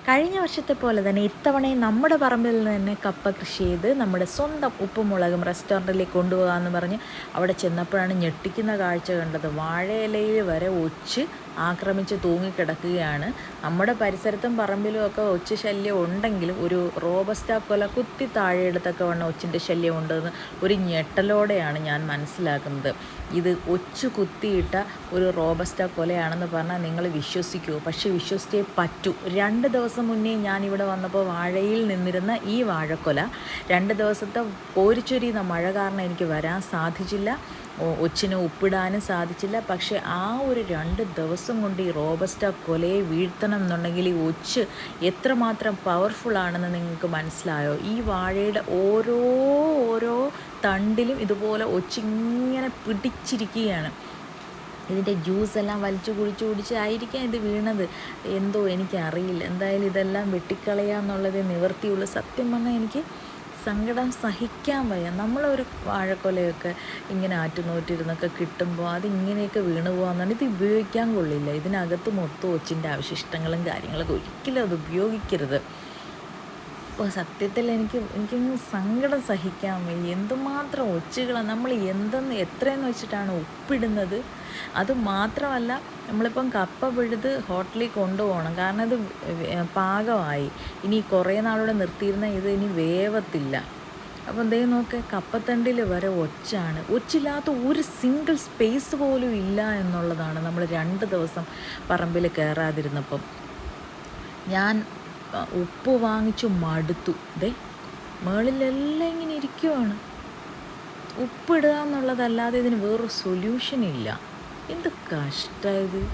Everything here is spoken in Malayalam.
കഴിഞ്ഞ വർഷത്തെ പോലെ തന്നെ ഇത്തവണയും നമ്മുടെ പറമ്പിൽ നിന്ന് തന്നെ കപ്പ കൃഷി ചെയ്ത് നമ്മുടെ സ്വന്തം ഉപ്പും മുളകും റെസ്റ്റോറൻറ്റിലേക്ക് കൊണ്ടുപോകാമെന്ന് പറഞ്ഞ് അവിടെ ചെന്നപ്പോഴാണ് ഞെട്ടിക്കുന്ന കാഴ്ച കണ്ടത്. വാഴയിലയിൽ വരെ ഒച്ച് ആക്രമിച്ച് തൂങ്ങിക്കിടക്കുകയാണ്. നമ്മുടെ പരിസരത്തും പറമ്പിലും ഒക്കെ ഒച്ച് ശല്യം ഉണ്ടെങ്കിലും ഒരു റോബസ്റ്റ കൊല കുത്തി താഴെയെടുത്തൊക്കെ വണ്ണം ഒച്ചിൻ്റെ ശല്യം ഉണ്ടെന്ന് ഒരു ഞെട്ടലോടെയാണ് ഞാൻ മനസ്സിലാക്കുന്നത്. ഇത് ഒച്ച് കുത്തിയിട്ട ഒരു റോബസ്റ്റ കൊലയാണെന്ന് പറഞ്ഞാൽ നിങ്ങൾ വിശ്വസിക്കുമോ? പക്ഷേ വിശ്വസിച്ചേ പറ്റൂ. 2 ദിവസം മുന്നേ ഞാനിവിടെ വന്നപ്പോൾ വാഴയിൽ നിന്നിരുന്ന ഈ വാഴക്കൊല 2 ദിവസത്തെ കോരിച്ചൊരിയുന്ന മഴ കാരണം എനിക്ക് വരാൻ സാധിച്ചില്ല, ഒച്ചിന് ഉപ്പിടാനും സാധിച്ചില്ല. പക്ഷേ ആ ഒരു 2 ദിവസം കൊണ്ട് ഈ റോബസ്റ്റ കൊലയെ വീഴ്ത്തണം എന്നുണ്ടെങ്കിൽ ഈ ഒച്ച് എത്രമാത്രം പവർഫുള്ളാണെന്ന് നിങ്ങൾക്ക് മനസ്സിലായോ? ഈ വാഴയുടെ ഓരോ തണ്ടിലും ഇതുപോലെ ഒച്ചിങ്ങനെ പിടിച്ചിരിക്കുകയാണ്. ഇതിൻ്റെ ജ്യൂസെല്ലാം വലിച്ചു കുടിച്ചായിരിക്കാം ഇത് വീണത്, എന്തോ എനിക്കറിയില്ല. എന്തായാലും ഇതെല്ലാം വെട്ടിക്കളയാന്നുള്ളതേ നിവർത്തിയുള്ളൂ. സത്യം പറഞ്ഞാൽ എനിക്ക് സങ്കടം സഹിക്കാൻ വയ്യ. നമ്മളൊരു വാഴക്കൊലയൊക്കെ ഇങ്ങനെ ആറ്റുനോറ്റിരുന്നൊക്കെ കിട്ടുമ്പോൾ അതിങ്ങനെയൊക്കെ വീണു പോകാമെന്നാണ്. ഇത് ഉപയോഗിക്കാൻ കൊള്ളില്ല. ഇതിനകത്ത് മൊത്തം ഒച്ചിൻ്റെ അവശിഷ്ടങ്ങളും കാര്യങ്ങളൊക്കെ, ഒരിക്കലും അത് ഉപയോഗിക്കരുത്. അപ്പോൾ സത്യത്തിൽ എനിക്കൊന്ന് സങ്കടം സഹിക്കാൻ വയ്യ. എന്തുമാത്രം ഒച്ചുകളാണ് നമ്മൾ എത്രയെന്ന് വെച്ചിട്ടാണ് ഉപ്പിടുന്നത്. അതുമാത്രമല്ല, നമ്മളിപ്പം കപ്പ പിഴുത് ഹോട്ടലിൽ കൊണ്ടുപോകണം, കാരണം ഇത് പാകമായി. ഇനി കുറേ നാളൂടെ നിർത്തിയിരുന്നാൽ ഇത് ഇനി വേവത്തില്ല. അപ്പോൾ എന്തേലും നോക്ക്, കപ്പത്തണ്ടിൽ വരെ ഒച്ചാണ്. ഒച്ചില്ലാത്ത ഒരു സിംഗിൾ സ്പേസ് പോലും ഇല്ല എന്നുള്ളതാണ്. നമ്മൾ 2 ദിവസം പറമ്പിൽ കയറാതിരുന്നപ്പം ഞാൻ ഉപ്പ് വാങ്ങിച്ചു മടുത്തു. മേളിലെല്ലാം ഇങ്ങനെ ഇരിക്കുവാണ്. ഉപ്പിടുക എന്നുള്ളതല്ലാതെ ഇതിന് വേറൊരു സൊല്യൂഷൻ ഇല്ല. എന്ത് കഷ്ടമായത്.